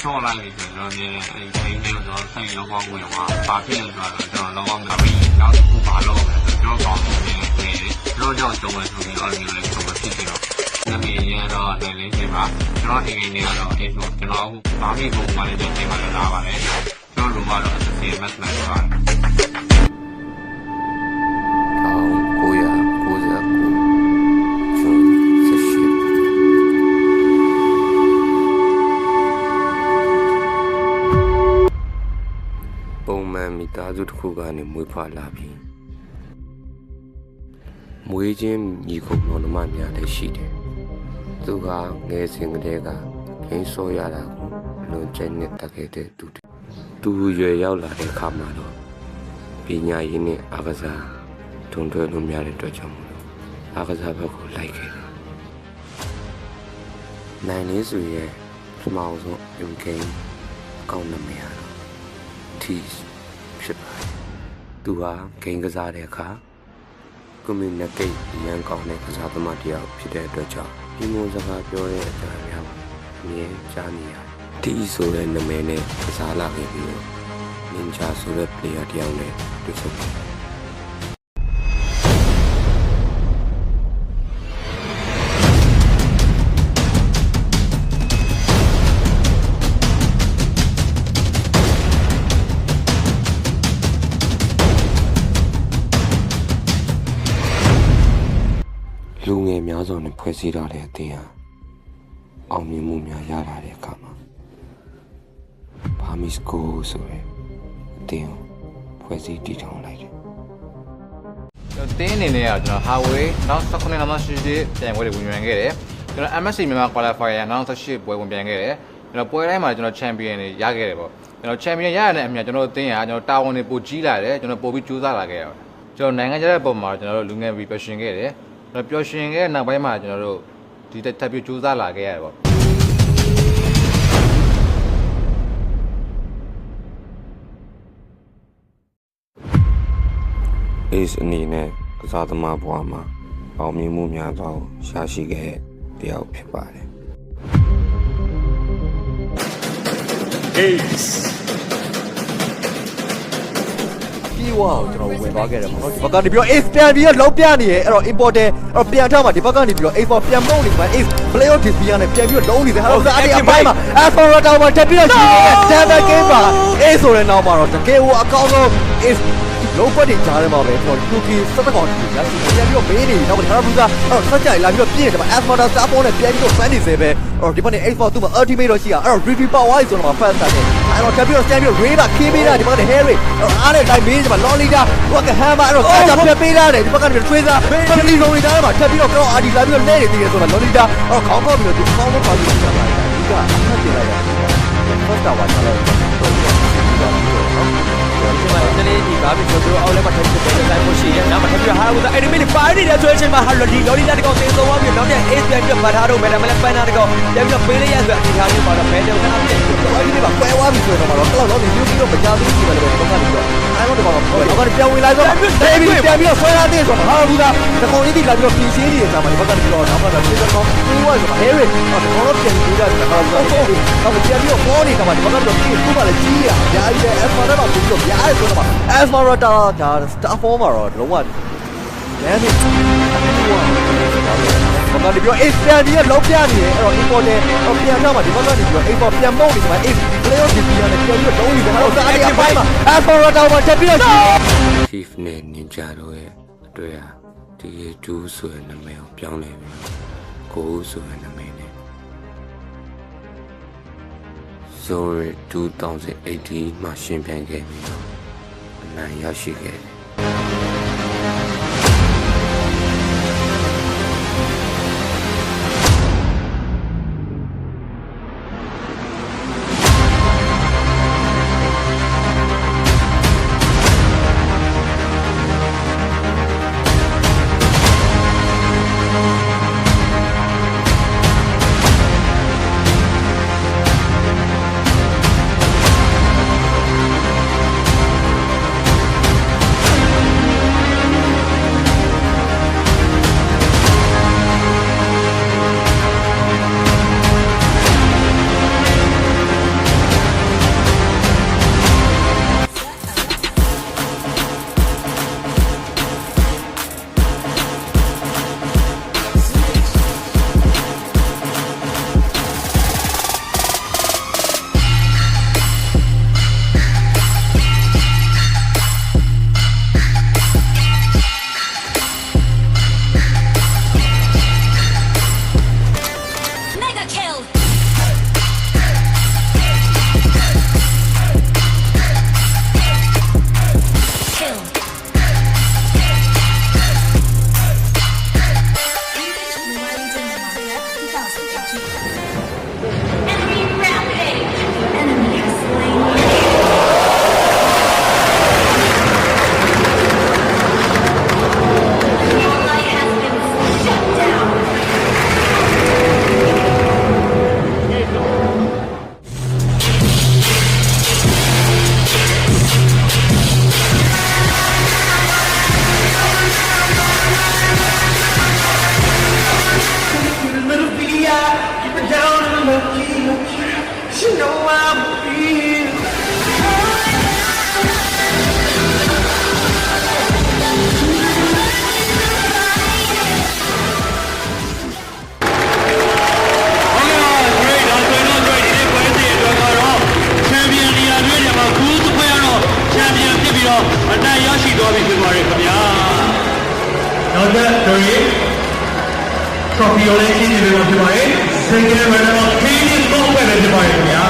ရှော့လိုက်ပြီဆိုတော့လည်းအဲ့ဒီချိန်လေးတော့ဆိုင်ရောက်ပေါင်းဝင်သွားပါဖြစ်နေဆိုတော့ကျွန်တော်လောကမှာပြီးနောက်တစ်ခုပါလို့ကျွန်တော်ကောင်းနေတယ်ကျွန်တော်ကြောင့်ကြုံရဆိုပြီးအော်ဒီလည်းကြုံဖြစ်ပြီးတော့နမီရတော့လည်းလင်းချိန်မှာကျွန်တော်အိမ်နေကတော့အဲ့ဆိုကျွန်တော်အခုဘာမှမပုံမှန်တဲ့ချိန်မှာလာပါတယ်ကျွန်တော်တို့ကတော့အစီအမတ်မှန်ပါတယ်မိသားစုတစ်ခုကနေမွေးဖွားလာပြီးမွေးချင်းညီကိုမောင်နှမများလည်းရှိတယ်။သူကငယ်စဉ်ကတည်းကရင်းစောရတာကိုလွန်ကျက်နဲ့တက်ခဲ့တဲ့သူရွယ်ရောက်လာတဲ့အခါမှာတော့ပညာရေးနဲ့အားကစားထုံတွဲလို့များတဲ့အတွက်ကြောင့်အားကစားဘက်ကိုလိုက်ခဲ့တယ်။နိုင်လေးစုရဲ့ပထမဆုံးယူဂိမ်းအကောင့်နာမည်ကတော့ Teesဖြစ်ပါတယ်။သူဟာဂိမ်းကစားတဲ့အခါကွန်မြူနတီရန်ကောင်းတဲ့ကစားသမားတစ်ယောက်ဖြစ်တဲ့အတွက်ကြောင့်ဒီလိုစကားပြောတဲ့အကြောင်းအရာကိုအမြဲကြားနေရတယ်။ဒီဆိုတဲ့နာမည်နဲ့ကစားလာခဲ့ပြီးတော့နင်ဂျာဆိုတဲ့ player တစ်ယောက်နဲ့တွေ့ဆုံတယ်လူငယ်များစွာနဲ့ဖွဲ့စည်းထားတဲ့အသင်းဟာအောင်မြင်မှုများရလာတဲ့အခါမှာဘာမီစကိုဆိုတဲ့အသင်းကိုဖွဲ့စည်းတည်ထောင်လိုက်တယ်ကျွန်တော်တင်းအနေနဲ့ကကျွန်တော် Highway နောက်19လမ်းရှိတဲ့ပြန်ပွဲတွေဝင်ပြန်ခဲ့တယ်ကျွန်တော် MSC မြန်မာ qualifier နောက်18ပွဲဝင်ပြန်ခဲ့တယ်ကျွန်တော်ပွဲတိုင်းမှာကျွန်တော် champion တွေရခဲ့တယ်ပေါ့ကျွန်တော် champion ရရတဲ့အမြင်ကျွန်တော်အသင်းကကျွန်တော်တာဝန်တွေပိုကြီးလာတယ်ကျွန်တော်ပိုပြီးကြိုးစားလာခဲ့ရတယ်ကျွန်တော်နိုင်ငံခြားတဲ့ပုံမှာကျွန်တော်တို့လူငယ်ပြီးပျော်ရွှင်ခဲ့တယ်ပျော်ရွှင်ခဲ့တဲ့နောက်ပိုင်းမှာကျွန်တော်တို့ဒီတက်ပြကြိုးစားလာခဲ့ရတယ်ပေါ့Ace အနေနဲ့ကစားသမားဘဝမှာအောင်မြင်မှုများစွာကိုရှာရှိခဲ့တဲ့တယောက်ဖြစ်ပါတယ် Aceပြီးသွားကျွန်တော်ဝင်သွားခဲ့တယ်ပေါ့နော်ဒီဘက်ကနေပြီးတော့ Ace ပြန်ပြီးတော့လုံးပြနေရဲအဲ့တော့ important အဲ့တော့ပြန်ထားမှာဒီဘက်ကနေပြီးတော့ Ace ပြန်မုံနေမှာ Ace playoff ဒီပြန်နဲ့ပြန်ပြီးတော့လုံးနေတယ်ဟာတော့အဲ့ဒီအပိုင်းမှာ Alpha တောင်မှာတက်ပြီးတော့ရှိနေတဲ့ 7 game ပါ Ace ဆိုတဲ့နောက်မှာတော့တကယ်ကိုအကောင်းဆုံး Aceလုံးပတ်တင်ကြားထဲမှာပဲကျွန်တော် 2K 7ကောင်ကြီးရရှိပြန်ပြီးတော့မေးနေတော့ဟာဘူဇာအဲ့တော့ဆက်ကြိုင်လာပြီးတော့ပြည့်တယ်မှာ Asmada Starborn နဲ့ပြန်ပြီးတော့ fan နေစေပဲအဲ့တော့ဒီဘက်နေ Ace သူ့မှာ ultimate တော့ရှိရအဲ့တော့ review power ဆိုတော့ fast တယ်အဲ့တော့တက်ပြီးတော့ stand ပြီးတော့ Ray က KB တာဒီဘက်ကနေ Harry အဲ့တော့အားနဲ့တိုင်းမေးတယ်မှာ Lolita ဟိုက Hammer အဲ့တော့ဆက်ကြပြပေးလာတယ်ဒီဘက်ကနေ Tracer ဖန်လီလုံးနေသားမှာတက်ပြီးတော့ကတော့ RD လာပြီးတော့လဲနေသေးတယ်ဆိုတော့ Lolita အဲ့တော့ခေါင်းပေါက်ပြီးတော့ဒီကောင်းကောင်းပါပြီးတော့လာတယ်ဒီကအထက်ပြလိုက်ရတယ် first tower လာလိုက်တော့ဒီမှာတလေးဒီဘာဖြစ်လို့တို့အောက်လဲမှာထိုင်ဖြစ်တယ်လိုက်ဖို့ရှိရဲ့နောက်မှာထပ်ပြီးဟာဘူးအဲ့ဒီမိနစ်ပါနေတယ်ဆိုတဲ့အချိန်မှာဟာလော်ဒီတကောင်တင်ဆုံးသွားပြီးနောက်တဲ့ ace ပြန်ပြီးဗတ်ထားတော့မယ်ဒါမှလည်းပန်းနာတကောင်ပြန်ပြီးပေးလိုက်ရဆိုအနေထားလေးပါတော့ဘယ်တော့မှအပြည့်တော့အဲ့ဒီမှာကွဲသွားပြီဆိုတော့တော့တော့ဒီမျိုးပြီးတော့မကြသေးဘူးပဲတော့တော့ကနေတော့အဲ့တော့တော့တော့ပြန်ဝင်လာဆိုတော့ပြန်ပြီးတော့ဆွဲလာသေးဆိုတော့ဟာဘူးကတကောင်လေးဒီလာပြီးတော့ပြင်ရှင်းနေတယ်ဆိုမှဒီဘက်ကနေပြီးတော့နောက်မှာပြေတော့ပြီးသွားဆိုတော့ Harry တော့တကောင်တော့ပြန်ပြီးတော့တော့ပြန်ပြီးတော့ပေါ်နေတာမှာဒီဘက်ကတော့ပြေးခုမှလည်းကြီးရအများကြီးပဲ Asma တော့ပြီးတော့များတယ်ဆိုတော့ Asma တော့ဒါ star form မှာတော့လုံးဝ damage ဘာလို့ပြော Ace ပြန်ပြီးတော့လောက်ပြနေတယ်အဲ့တော့ important တော့ပြန်တော့မှဒီဘက်ကနေပြီးတော့ Ace ပြန်မုံနေတယ်မှာ Ace playoff ဒီပြန်နဲ့ပြန်ပြီးတော့လုံးနေတယ်အဲ့တော့အဲ့ဒီအပိုင်းမှာ Asma တော့မှတက်ပြီးတော့ Chief နဲ့ Ninja တို့ရဲ့အတွေ့အကြုံဒီ2ဆိုတဲ့နာမည်ကိုပြောင်းလဲပြီးကိုဆိုတဲ့နာမည်နဲ့ Sorry 2018မှာရှင်ပြိုင်ခဲ့ပြီးတော့အနိုင်ရရှိခဲ့တယ် ရောလေးရှင်းနေလို့ဖြစ်ပါတယ်စင်ကဲရတော့ခင်းနေတော့ပဲဖြစ်ပါတယ်ခင်ဗျာ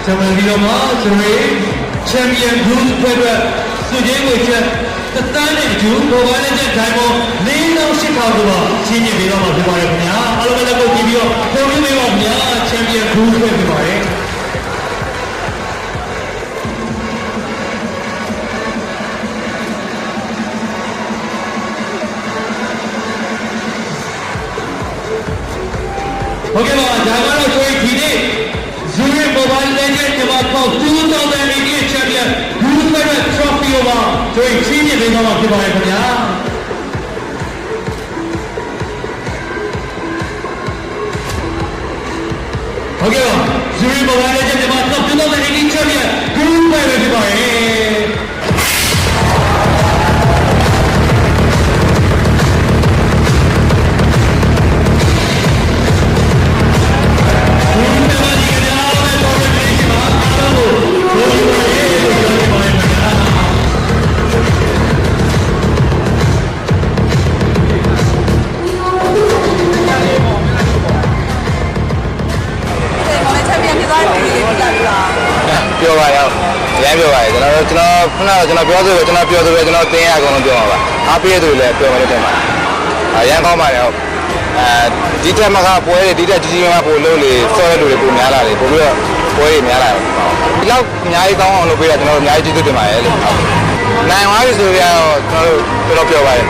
ကျွန်တော်ဒီတော့မှာကျွန်တော်ချန်ပီယံဂရုဖွဲ့အတွက်စုချင်းကိုချက်တသန်းနဲ့အကျိုးပေါ်ပါလက်ချက်ဒိုင်ပေါ်4800ခါကိုပါချင်းချင်းပြီးတော့မှာဖြစ်ပါတယ်ခင်ဗျာအားလုံးလည်းကိုကြည့်ပြီးတော့ပုံပြပေးပါခင်ဗျာချန်ပီယံဂရုဖွဲ့ဖြစ်ပါတယ်ဟုတ်ကဲ့ပါဒါကတော့ကျွန်တော်ဒီနေ့Zuri Mobile Legend ဒီမှာပေါ့2018 Champion Blue Spirit Trophy ကိုပါကျွန်တော်ချင်းချင်းပေးတော့မှာဖြစ်ပါတယ်ခင်ဗျာဟုတ်ကဲ့ပါ Zuri Mobile Legend ဒီမှာပေါ့2018 Champion Blue Spirit ဖြစ်ပါတယ်ပြောပါရောရမ်းပြောပါရကျွန်တော်ခုနကကျွန်တော်ပြောဆိုပဲကျွန်တော်ပြောဆိုပဲကျွန်တော်တင်းရအကုန်လုံးပြောပါပါအားပေးသူလည်းပြောမှလို့တင်ပါရမ်းကောင်းပါတယ်ဟုတ်ဒီတက်မှာကပွဲတွေဒီတက်ကြီးကြီးမှာပို့လို့လေစောတဲ့လူတွေပိုများလာတယ်ပို့ပြီးတော့ပွဲတွေများလာတယ်ဒီလောက်အများကြီးကောင်းအောင်လုပ်ပေးတာကျွန်တော်အများကြီးကျေးဇူးတင်ပါတယ်လို့နိုင်သွားပြီဆိုတော့ကျွန်တော်ပြောပါတယ်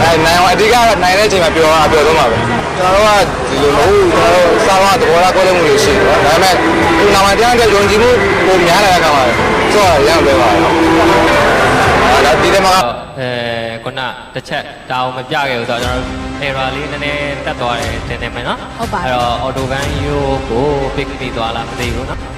နိုင်အဓိကတော့နိုင်တဲ့အချိန်မှာပြောဆုံးပါပဲကျွန်တော်တို့ကဒီလိုမဟုတ်ကျွန်တော်တို့စာဝါသဘောထားကိုလည်းမှုလို့ရှိတယ်ဒါပေမဲ့ဒီနောက်မှာတရားတဲ့ယုံကြည်မှုကိုများလာတဲ့အခါမှာဆိုတော့ရမ်းပဲပါဒါဒီထဲမှာခုနတစ်ချက်ဒါအောင်မပြခဲ့ဘူးဆိုတော့ကျွန်တော် error လေးနည်းနည်းတက်သွားတယ်တင်နေမယ်နော်ဟုတ်ပါအဲ့တော့ auto van ရိုးကို pick ပြီးသွားလားမသိဘူးနော်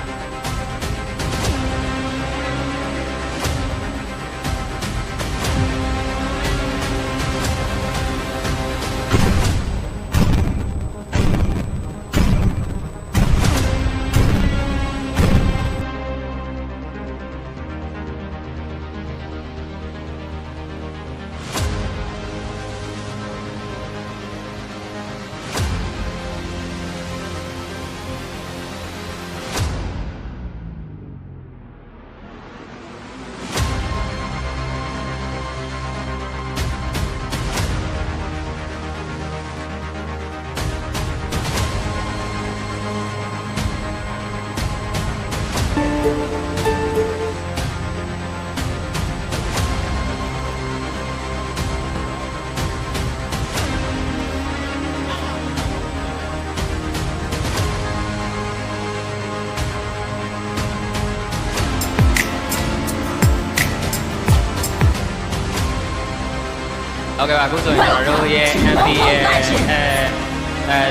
ဟုတ်ကဲ့ပါအခုဆိုရင်ကျွန်တော်တို့ရဲ့ MP ရဲ့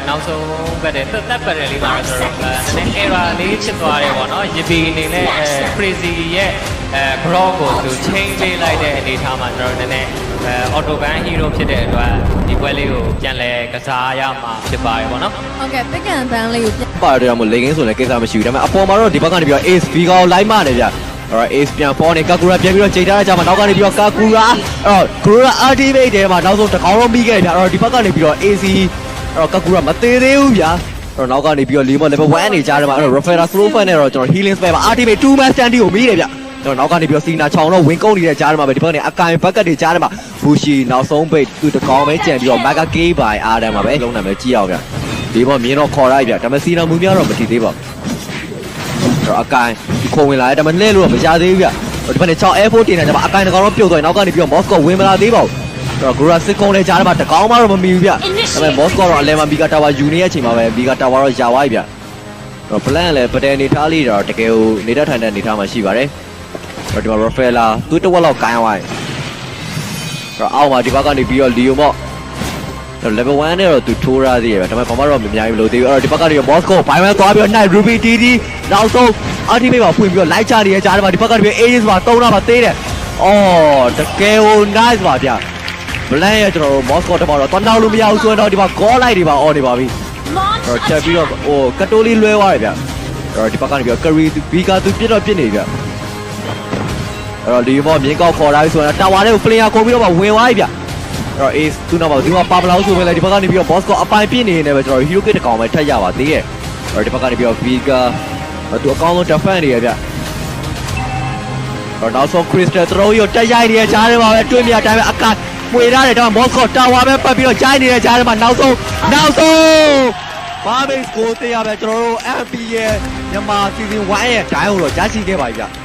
နောက်ဆုံးပတ်တဲ့တက်ပတ်တဲ့လေးပါဆိုတော့နည်းနည်း error လေးဖြစ်သွားတယ်ပေါ့နော်yipi အနေနဲ့crazy ရဲ့grow ကိုသူ change ပေးလိုက်တဲ့အနေအထားမှာကျွန်တော်တို့နည်းနည်းauto ban hero ဖြစ်တဲ့အတွက်ဒီပွဲလေးကိုပြန်လဲကစားရမှာဖြစ်ပါတယ်ပေါ့နော်ဟုတ်ကဲ့ pick and ban လေးကိုပြန်ပါတယ်တော့မလိန်ကင်းဆိုလည်းကိစ္စမရှိဘူးဒါပေမဲ့အပေါ်မှာတော့ဒီဘက်ကနေပြီးတော့ ace v ကောလိုက်မနေဗျအဲ့တော့ ace ပြန်ပေါ်နေကာကူရာပြန်ပြီးတော့ချိန်ထားတဲ့ကြာမှာနောက်ကနေပြီးတော့ကာကူရာအဲ့တော့ Gura ultimate ထဲမှာနောက်ဆုံးတကောင်တော့ပြီးခဲ့ဗျအဲ့တော့ဒီဘက်ကနေပြီးတော့ AC အဲ့တော့ကာကူရာမသေးသေးဘူးဗျအဲ့တော့နောက်ကနေပြီးတော့လေးမ level 1နေကြားတယ်မှာအဲ့တော့ Rafaela Crowfan နဲ့တော့ကျွန်တော် healing spell မှာ ultimate 2 man stand ကိုမိတယ်ဗျကျွန်တော်နောက်ကနေပြီးတော့စီနာချောင်းတော့ဝင်ကုန်နေတဲ့ကြားထဲမှာပဲဒီဘက်ကနေအကင်ဘက်ကတ်တွေကြားထဲမှာဘူရှီနောက်ဆုံးပိတ်သူတကောင်ပဲကြံပြီးတော့ Mega Gay by အားတယ်မှာပဲလုံးနာမယ်ကြည့်အောင်ဗျဒီဘောမြင်တော့ခေါ်လိုက်ဗျဒါပေမဲ့စီနာမူများတော့မထီသေးပါဘူးတော့အကင်ခုံဝင်လာတယ်ဒါပေမဲ့လဲလို့တော့မရသေးဘူးဗျဒီဘက်နဲ့6 Air4 တင်နေကြမှာအကင်တကောင်တော့ပြုတ်သွားရင်နောက်ကနေပြီးတော့ Moscow ဝင်မလာသေးပါဘူးတော့ Gura စစ်ကုန်းလဲကြားထဲမှာတကောင်မှတော့မမီဘူးဗျဒါပေမဲ့ Moscow တော့အလဲမှာ Mega Tower ယူနေတဲ့အချိန်မှာပဲ Mega Tower တော့ယာသွားပြီဗျတော့ plan လည်းပဒယ်နေထားလေးတော့တကယ်ကိုနေတဲ့ထိုင်တဲ့နေထားမှာရှိပါတယ်တော့ဒီမှာ Rafaela သူ့တဝက်လောက်ကိုင်းသွားတယ် အောက်မှာဒီဘက်ကနေပြီးတော့လီယိုမော့ level 1နဲ့တော့သူထိုးရသေးတယ်ဗျဒါပေမဲ့ဘာမှတော့မများဘူးလို့သေးဘူးအဲ့တော့ဒီဘက်ကနေမော့စကိုဘိုင်းဝမ်သွားပြီးတော့နိုင် Ruby TD နောက်ဆုံး ultimate မှာဖွင့်ပြီးတော့လိုက်ချနေရကြားတယ်မှာဒီဘက်ကနေပြီး Aegis မှာ3တော့မှာသေးတယ်အော်တကယ်ကို nice ပါဗျ Blank ရဲ့ကျွန်တော်တို့ Moscow တမတော့တွန်းတောင်းလို့မရဘူးဆိုရင်တော့ဒီမှာ goal light တွေပါ on နေပါပြီတော့ချက်ပြီးတော့ဟိုကတိုလီလွဲသွားတယ်ဗျအဲ့တော့ဒီဘက်ကနေပြီးတော့ Curry Bika သူပြစ်တော့ပြစ်နေပြီဗျအဲ့တော့ဒီဘောမြင်းကောက်ခေါ်လာပြီဆိုတော့တာဝါလေးကို player ခေါ်ပြီးတော့ဝင်သွားပြီဗျအဲ့တော့ Ace သူ့နောက်မှာဒီမှာပါပလောက်ဆိုပဲလေဒီဘက်ကနေပြီးတော့ Moscow အပိုင်ပြစ်နေနေပဲကျွန်တော် Hero Kit တစ်ကောင်ပဲထပ်ရပါသေးရဲ့အဲ့တော့ဒီဘက်ကနေပြီးတော့ Bika သူအကောင်းဆုံး defend နေရဗျတော့နောက်ဆုံး Crystal throw ရောတက်ရိုက်နေရကြားထဲမှာပဲတွေ့မြအတိုင်းပဲအကပွေထားတယ်တော့ Moscow တာဝါပဲပတ်ပြီးတော့ကြားနေရကြားထဲမှာနောက်ဆုံးဘာမေးကိုတရားပဲကျွန်တော်တို့ MP ရဲ့မြန်မာ season 1ရဲ့ဒိုင်းကိုတော့ကြားရှိခဲ့ပါပြီဗျ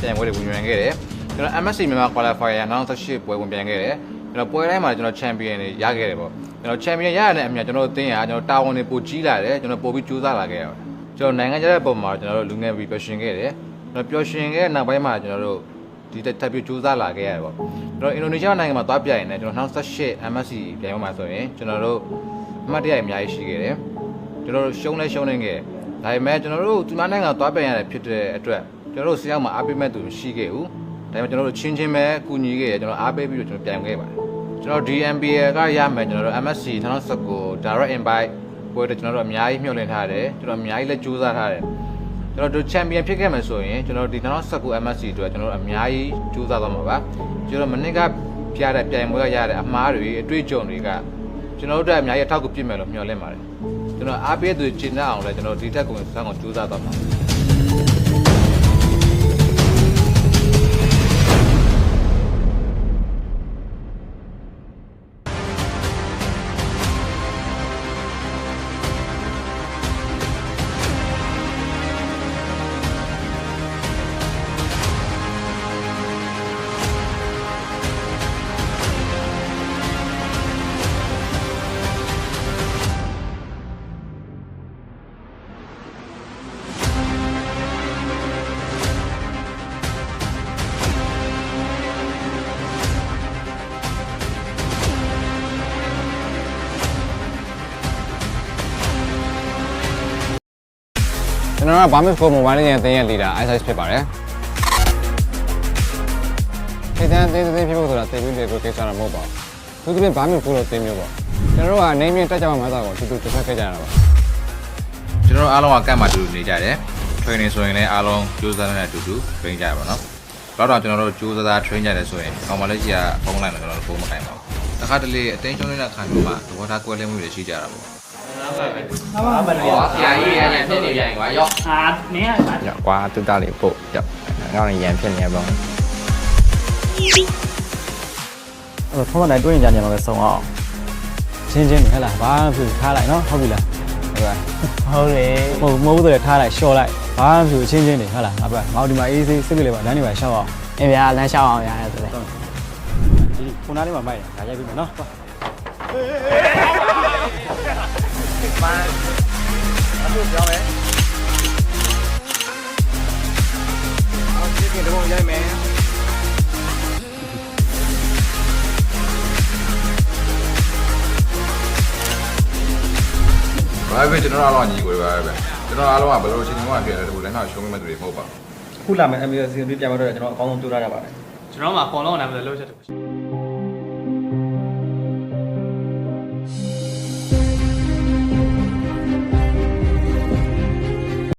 ပြန်ပွဲတွေဝင်ပြန်ခဲ့တယ်ကျွန်တော် MSC မြန်မာ qualifier 2018ပွဲဝင်ပြန်ခဲ့တယ်ကျွန်တော်ပွဲတိုင်းမှာကျွန်တော် champion တွေရခဲ့တယ်ပေါ့ကျွန်တော် champion ရရတဲ့အမြင်ကျွန်တော်အသင်းကကျွန်တော်တာဝန်တွေပိုကြီးလာတယ်ကျွန်တော်ပိုပြီးကြိုးစားလာခဲ့ရတယ်ကျွန်တော်နိုင်ငံခြားတဲ့ပုံမှာကျွန်တော်တို့လူငယ်ပြီးပျော်ရွှင်ခဲ့တယ်ကျွန်တော်ပျော်ရွှင်ခဲ့တဲ့နောက်ပိုင်းမှာကျွန်တော်တို့ဒီတက်ပြီးကြိုးစားလာခဲ့ရတယ်ပေါ့ကျွန်တော်အင်ဒိုနီးရှားနိုင်ငံမှာသွားပြရင်လည်းကျွန်တော်2018 MSC ပြန်ရောက်မှာဆိုရင်ကျွန်တော်တို့အမှတ်တရအများကြီးရှိခဲ့တယ်ကျွန်တော်တို့ရှုံးနေခဲ့ဒါပေမဲ့ကျွန်တော်တို့ဒီနိုင်ငံသွားပြန်ရတယ်ဖြစ်တဲ့အတွက်ကျွန်တော်တို့ဆရာမအားပေးမဲ့သူရှိခဲ့ဘူးဒါပေမဲ့ကျွန်တော်တို့ချင်းချင်းပဲကူညီခဲ့ရကျွန်တော်အားပေးပြီးတော့ကျွန်တော်ပြန်ခဲ့ပါတယ်ကျွန်တော် DMBL ကရမယ်ကျွန်တော်တို့ MSC 2019 Direct Invite ပွဲတွေကျွန်တော်တို့အများကြီးမျှော်လင့်ထားတယ်ကျွန်တော်အများကြီးလည်းကြိုးစားထားတယ်ကျွန်တော်တို့ Champion ဖြစ်ခဲ့မယ်ဆိုရင်ကျွန်တော်ဒီ2019 MSC အတွက်ကျွန်တော်တို့အများကြီးကြိုးစားသွားမှာပါကျွန်တော်မနစ်ကပြတဲ့ပြိုင်ပွဲရတဲ့အမှားတွေအတွေ့အကြုံတွေကကျွန်တော်တို့အများကြီးအထောက်အကူဖြစ်မယ်လို့မျှော်လင့်ပါတယ်ကျွန်တော်အားပေးသူကျင့်အောင်လည်းကျွန်တော်ဒီထက်ကိုစမ်းအောင်ကြိုးစားသွားမှာကျွန်တော်က Barmis Go Mobile ရဲ့အသင်းရဲ့ leader ISIS ဖြစ်ပါတယ်။ဒီတန်းသေးသေးဖြစ်ဖို့ဆိုတာတိတ်ပြီးတွေကိုကိစ္စတော့မဟုတ်ပါဘူး။သူတို့ Barmis Go လို့သိမျိုးပေါ့။ကျွန်တော်တို့ကနေမြင့်တက်ကြမှာမှသာကိုသူတစ်ဖက်ခဲ့ကြတာပါ။ကျွန်တော်အားလုံးကကတ်မှတူတူနေကြတယ်။ training ဆိုရင်လည်းအားလုံးကြိုးစားနေတဲ့အတူတူ train ကြရပါတော့။နောက်တော့ကျွန်တော်တို့ကြိုးစား train ကြတယ်ဆိုရင်ကောင်မလေးကြီးကဖုန်းလိုက်တော့ကျွန်တော်တို့ပုံမကင်ပါဘူး။တစ်ခါတလေအတင်းချုံနေတဲ့ခံမျိုးမှာသဘောထားကွဲလွဲမှုတွေရှိကြတာပေါ့။ဆရာကြီးရရဖြစ်နေပြန်ကွာရော့ဟာနင်းရကွာတူတာလေးပို့ရော့ငါလည်းရန်ဖြစ်နေပါဘူး အဲ့တော့ထုံးစံတိုင်းတွင်းကြညမှာပဲစုံအောင်ချင်းချင်းနေဟဲ့လားဘာမှမဖြစ်ထားလိုက်နော်ဟုတ်ပြီလားဟုတ်တယ်ဟုတ်မဟုတ်ဘူးဆိုလည်းထားလိုက်ရှော့လိုက်ဘာမှမဖြစ်ချင်းချင်းနေဟဲ့လားငါပြောငါဒီမှာအေးဆေးစစ်ကလေးပါလမ်းတွေပါရှော့အောင်အေးဗျာလမ်းရှော့အောင်ရတယ်ဆိုလေဒီခုနလေးမှာမိုက်တယ်ဒါရိုက်ပြီမယ်နော်မအခုပြောမယ်အောင်ဒီကတော့ရိုက်မယ်ဘာပဲကျွန်တော်အားလုံးညီကိုပဲကျွန်တော်အားလုံးကဘယ်လိုအချိန်မှဖြစ်တယ်ဒီလိုလည်းငါရှုံးမိမဲ့သူတွေမဟုတ်ပါဘူး ခုလာမယ် MBS စီစဉ်ပြပြတော့ကျွန်တော်အကောင်းဆုံးပြောထားရပါတယ် ကျွန်တော်မှအကုန်လုံးနာမည်လို့ချက်တူ